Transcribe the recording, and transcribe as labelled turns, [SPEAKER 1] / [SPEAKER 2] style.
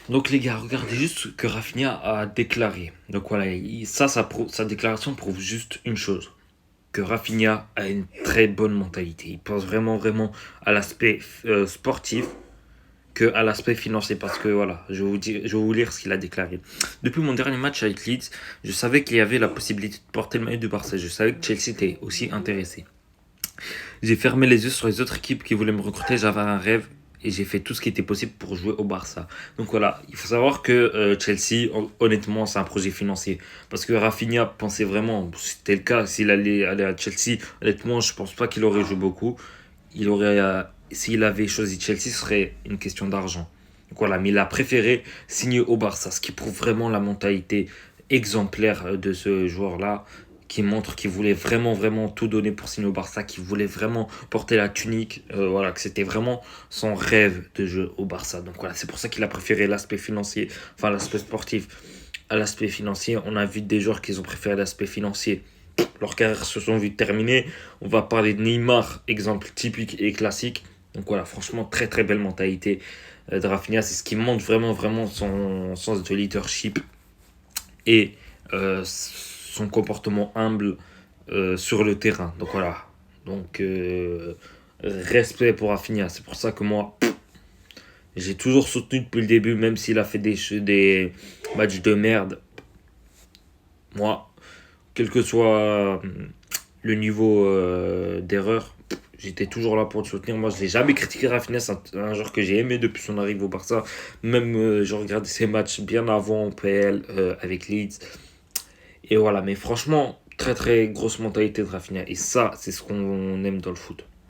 [SPEAKER 1] Donc les gars, regardez juste ce que Rafinha a déclaré. Donc voilà, sa déclaration prouve juste une chose. Que Rafinha a une très bonne mentalité. Il pense vraiment, vraiment à l'aspect sportif que à l'aspect financier. Parce que voilà, je vais vous lire ce qu'il a déclaré. Depuis mon dernier match avec Leeds, je savais qu'il y avait la possibilité de porter le maillot du Barça. Je savais que Chelsea était aussi intéressé. J'ai fermé les yeux sur les autres équipes qui voulaient me recruter. J'avais un rêve et j'ai fait tout ce qui était possible pour jouer au Barça. Donc voilà, il faut savoir que Chelsea, honnêtement, c'est un projet financier. Parce que Rafinha pensait vraiment, c'était le cas, s'il allait aller à Chelsea, honnêtement, je pense pas qu'il aurait joué beaucoup. S'il avait choisi Chelsea, ce serait une question d'argent. Donc voilà, mais il a préféré signer au Barça, ce qui prouve vraiment la mentalité exemplaire de ce joueur-là qui montre qu'il voulait vraiment, vraiment tout donner pour signer au Barça, qu'il voulait vraiment porter la tunique, voilà, que c'était vraiment son rêve de jeu au Barça. Donc voilà, c'est pour ça qu'il a préféré l'aspect financier, enfin l'aspect sportif à l'aspect financier. On a vu des joueurs qui ont préféré l'aspect financier. Leurs carrières se sont vues terminer. On va parler de Neymar, exemple typique et classique. Donc voilà, franchement, très très belle mentalité de Rafinha. C'est ce qui montre vraiment, vraiment son sens de leadership et son comportement humble sur le terrain. Donc voilà. Donc respect pour Rafinha. C'est pour ça que moi, j'ai toujours soutenu depuis le début, même s'il a fait des matchs de merde. Moi, quel que soit le niveau d'erreur, j'étais toujours là pour le soutenir. Moi, je n'ai jamais critiqué Rafinha. C'est un joueur que j'ai aimé depuis son arrivée au Barça. Même, je regardais ses matchs bien avant en PL avec Leeds. Et voilà, mais franchement, très très grosse mentalité de Rafinha. Et ça, c'est ce qu'on aime dans le foot.